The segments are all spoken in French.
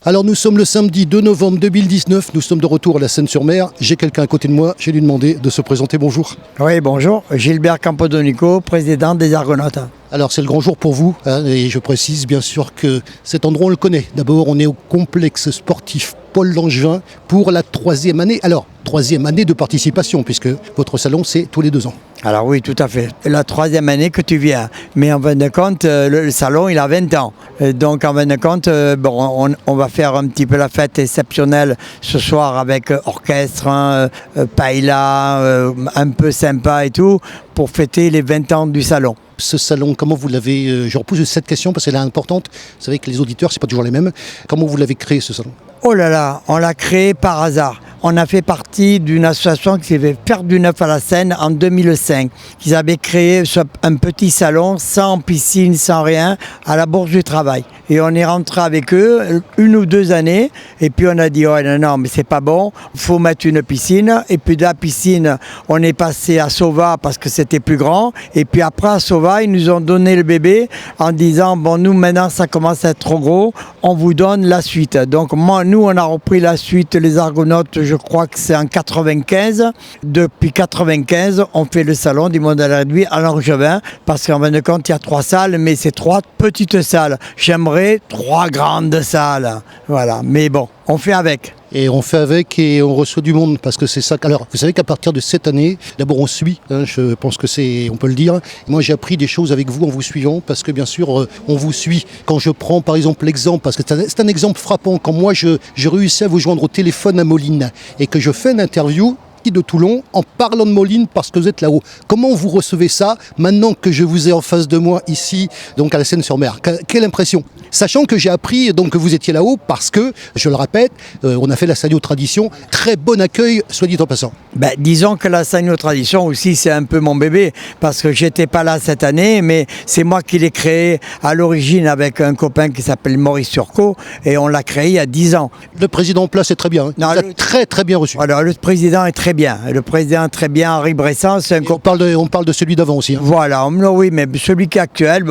Alors nous sommes le samedi 2 novembre 2019, nous sommes de retour à la Seine-sur-Mer. J'ai quelqu'un à côté de moi, j'ai lui demandé de se présenter. Bonjour. Oui, bonjour. Gilbert Campodonico, président des Argonautes. Alors c'est le grand jour pour vous, hein, et je précise bien sûr que cet endroit on le connaît. D'abord on est au complexe sportif Paul Langevin pour la 3e année. Alors 3e année de participation puisque votre salon c'est tous les 2 ans. Alors oui, tout à fait. La 3e année que tu viens. Mais en fin de compte, le salon, il a 20 ans. Donc en fin de compte, on va faire un petit peu la fête exceptionnelle ce soir avec orchestre, paella, un peu sympa et tout, pour fêter les 20 ans du salon. Ce salon, comment vous l'avez... je repose cette question parce qu'elle est importante. Vous savez que les auditeurs, c'est pas toujours les mêmes. Comment vous l'avez créé ce salon ? Oh là là, on l'a créé par hasard. On a fait partie d'une association qui s'appelait Faire du Neuf à la Seine en 2005. Ils avaient créé un petit salon sans piscine, sans rien, à la Bourse du Travail. Et on est rentré avec eux 1 ou 2 années. Et puis on a dit, oh non, mais c'est pas bon, il faut mettre une piscine. Et puis de la piscine, on est passé à Sova parce que c'était plus grand. Et puis après à Sova, ils nous ont donné le bébé en disant, bon nous maintenant ça commence à être trop gros, on vous donne la suite. Donc nous on a repris la suite, les Argonautes, je crois que c'est en 95. Depuis 95, on fait le salon du monde à la réduit à Langevin parce qu'en fin de compte, il y a 3 salles, mais c'est 3 petites salles. J'aimerais 3 grandes salles. Voilà, mais bon, on fait avec. Et on fait avec et on reçoit du monde parce que c'est ça. Alors, vous savez qu'à partir de cette année, d'abord on suit, hein, je pense que on peut le dire. Moi j'ai appris des choses avec vous en vous suivant parce que bien sûr on vous suit. Quand je prends par exemple l'exemple, parce que c'est un exemple frappant, quand moi je réussis à vous joindre au téléphone à Moline et que je fais une interview de Toulon en parlant de Moline parce que vous êtes là-haut. Comment vous recevez ça maintenant que je vous ai en face de moi ici, donc à la Seine-sur-Mer ? Quelle impression ? Sachant que j'ai appris donc que vous étiez là-haut parce que, je le répète, on a fait la Sagno Tradition, très bon accueil, soit dit en passant. Disons que la Sagno Tradition aussi c'est un peu mon bébé parce que j'étais pas là cette année, mais c'est moi qui l'ai créé à l'origine avec un copain qui s'appelle Maurice Turcot et on l'a créé il y a 10 ans. Le président en place est très bien, il vous a très très bien reçu. Alors le président est très bien. Le président est très bien, Henri Bressan. On parle de celui d'avant aussi. Hein. Voilà, oui, mais celui qui est actuel,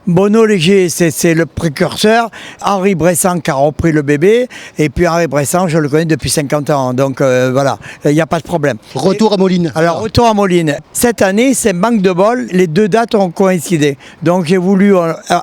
Bono Léger, c'est le précurseur. Henri Bressan qui a repris le bébé. Et puis Henri Bressan, je le connais depuis 50 ans. Donc voilà, il n'y a pas de problème. Retour à Moline. Alors, retour à Moline. Cette année, c'est manque de bol. Les 2 dates ont coïncidé. Donc j'ai voulu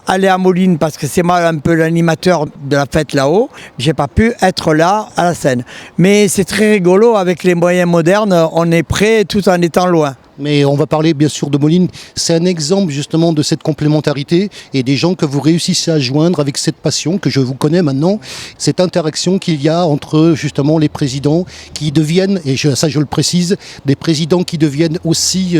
aller à Moline parce que c'est moi un peu l'animateur de la fête là-haut. J'ai pas pu être là à la scène. Mais c'est très rigolo avec les moyens modernes. On est prêt tout en étant loin. Mais on va parler bien sûr de Moline. C'est un exemple justement de cette complémentarité et des gens que vous réussissez à joindre avec cette passion que je vous connais maintenant. Cette interaction qu'il y a entre justement les présidents qui deviennent, et ça je le précise, des présidents qui deviennent aussi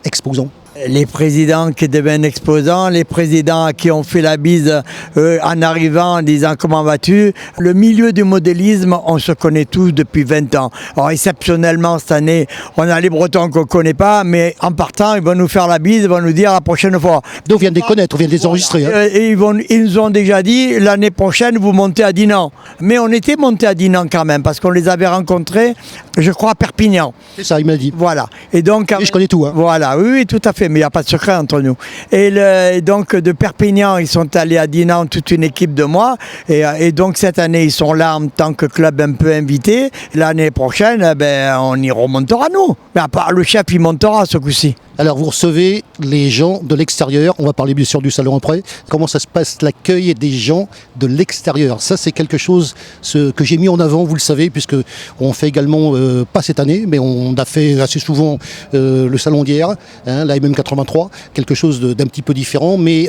exposants. Les présidents qui deviennent exposants, les présidents à qui on fait la bise en arrivant en disant comment vas-tu. Le milieu du modélisme, on se connaît tous depuis 20 ans. Alors exceptionnellement cette année, on a les Bretons qu'on ne connaît pas, mais en partant, ils vont nous faire la bise, ils vont nous dire la prochaine fois. Donc on vient de les connaître, on vient de les enregistrer. Hein. Et ils nous ont déjà dit, l'année prochaine, vous montez à Dinan. Mais on était monté à Dinan quand même, parce qu'on les avait rencontrés, je crois, à Perpignan. C'est ça, il m'a dit. Voilà. Et donc, je connais tout. Hein. Voilà, oui, tout à fait. Mais il n'y a pas de secret entre nous. Et donc de Perpignan, ils sont allés à Dinan, toute une équipe de moi. Et donc cette année, ils sont là en tant que club un peu invité. L'année prochaine, on y remontera nous. Mais à part le chef, il montera ce coup-ci. Alors vous recevez les gens de l'extérieur, on va parler bien sûr du salon après. Comment ça se passe l'accueil des gens de l'extérieur ? Ça c'est quelque chose que j'ai mis en avant, vous le savez, puisque on fait également, pas cette année, mais on a fait assez souvent le salon d'hier, hein, la MM83, quelque chose d'un petit peu différent, mais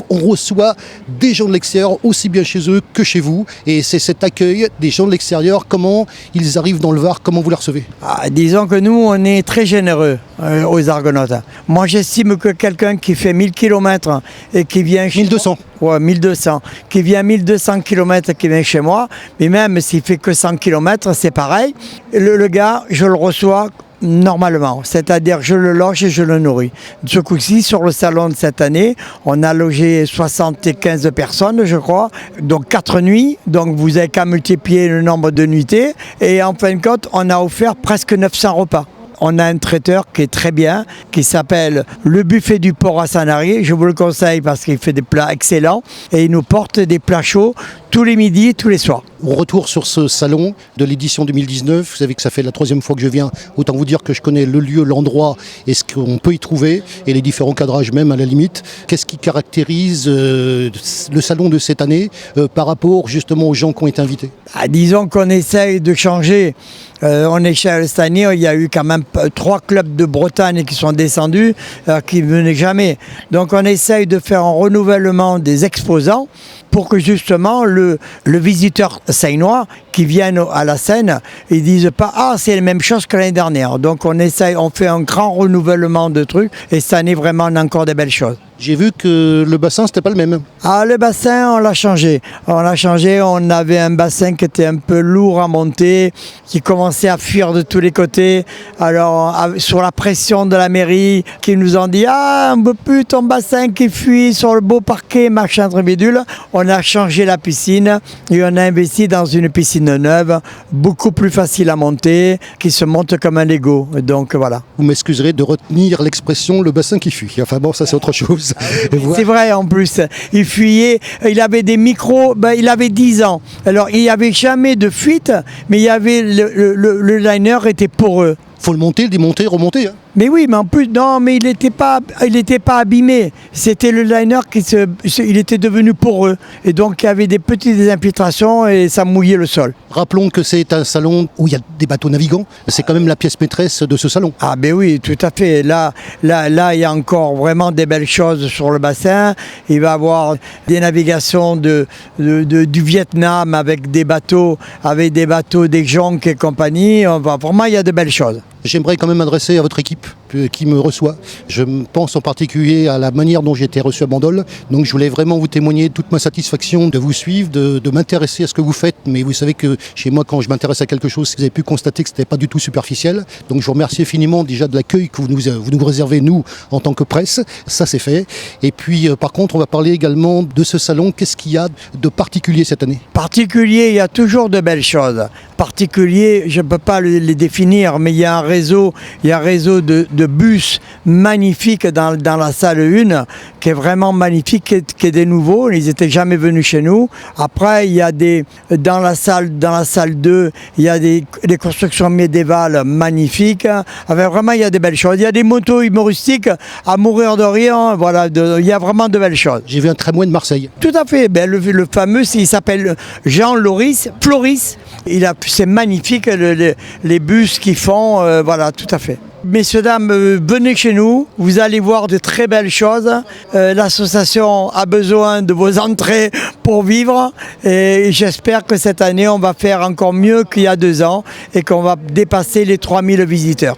on reçoit des gens de l'extérieur aussi bien chez eux que chez vous, et c'est cet accueil des gens de l'extérieur, comment ils arrivent dans le Var, comment vous les recevez ? Disons que nous on est très généreux aux Argonautes. Moi, j'estime que quelqu'un qui fait 1000 km et qui vient chez 1200. Moi, ouais, 1200. Qui vient 1200 km et qui vient chez moi, mais même s'il fait que 100 km, c'est pareil. Le gars, je le reçois normalement, c'est-à-dire je le loge et je le nourris. Ce coup-ci, sur le salon de cette année, on a logé 75 personnes, je crois, donc 4 nuits, donc vous avez qu'à multiplier le nombre de nuitées, et en fin de compte, on a offert presque 900 repas. On a un traiteur qui est très bien, qui s'appelle le Buffet du Port à Sanary. Je vous le conseille parce qu'il fait des plats excellents et il nous porte des plats chauds tous les midis, tous les soirs. On retourne sur ce salon de l'édition 2019. Vous savez que ça fait la 3e fois que je viens. Autant vous dire que je connais le lieu, l'endroit et ce qu'on peut y trouver et les différents cadrages même à la limite. Qu'est-ce qui caractérise le salon de cette année par rapport justement aux gens qui ont été invités? Disons qu'on essaye de changer. Cette année, il y a eu quand même 3 clubs de Bretagne qui sont descendus, qui ne venaient jamais. Donc on essaye de faire un renouvellement des exposants pour que justement le visiteur seinois qui vienne à la Seine, ils disent pas « Ah, c'est la même chose que l'année dernière ». Donc on fait un grand renouvellement de trucs et cette année vraiment on a encore des belles choses. J'ai vu que le bassin, c'était pas le même. Ah, le bassin, on l'a changé. On avait un bassin qui était un peu lourd à monter, qui commençait à fuir de tous les côtés. Alors, sur la pression de la mairie, qui nous ont dit « Ah, on ne veut plus ton bassin qui fuit sur le beau parquet, machin, bidule ». On a changé la piscine et on a investi dans une piscine neuve, beaucoup plus facile à monter, qui se monte comme un Lego. Donc, voilà. Vous m'excuserez de retenir l'expression « le bassin qui fuit ». Enfin bon, ça c'est autre chose. C'est vrai en plus, il fuyait, il avait des micros, il avait 10 ans. Alors il n'y avait jamais de fuite, mais il y avait le liner était poreux. Faut le monter, le démonter, remonter. Hein. Mais oui, mais en plus, non, mais il n'était pas abîmé. C'était le liner il était devenu poreux. Et donc, il y avait des petites infiltrations et ça mouillait le sol. Rappelons que c'est un salon où il y a des bateaux navigants. C'est quand même la pièce maîtresse de ce salon. Ah ben oui, tout à fait. Là, il y a encore vraiment des belles choses sur le bassin. Il va y avoir des navigations du Vietnam avec des bateaux des jonques et compagnie. Vraiment, il y a de belles choses. J'aimerais quand même m'adresser à votre équipe qui me reçoit. Je pense en particulier à la manière dont j'ai été reçu à Bandol. Donc je voulais vraiment vous témoigner toute ma satisfaction de vous suivre, de m'intéresser à ce que vous faites. Mais vous savez que chez moi, quand je m'intéresse à quelque chose, vous avez pu constater que ce n'était pas du tout superficiel. Donc je vous remercie infiniment déjà de l'accueil que vous nous réservez, nous, en tant que presse. Ça, c'est fait. Et puis, par contre, on va parler également de ce salon. Qu'est-ce qu'il y a de particulier cette année? Particulier, il y a toujours de belles choses. Particulier, je ne peux pas les définir, mais il y a un réseau de bus magnifiques dans la salle 1 qui est vraiment magnifique, qui est des nouveaux. Ils n'étaient jamais venus chez nous. Après, il y a dans la salle 2, il y a des constructions médiévales magnifiques. Enfin, vraiment, il y a des belles choses. Il y a des motos humoristiques à mourir de rire. Voilà, il y a vraiment de belles choses. J'ai vu un tramway de Marseille. Tout à fait. Le fameux, il s'appelle Jean Floris. C'est magnifique les bus qu'ils font. Voilà, tout à fait. Messieurs, dames, venez chez nous, vous allez voir de très belles choses. L'association a besoin de vos entrées pour vivre et j'espère que cette année, on va faire encore mieux qu'il y a 2 ans et qu'on va dépasser les 3000 visiteurs.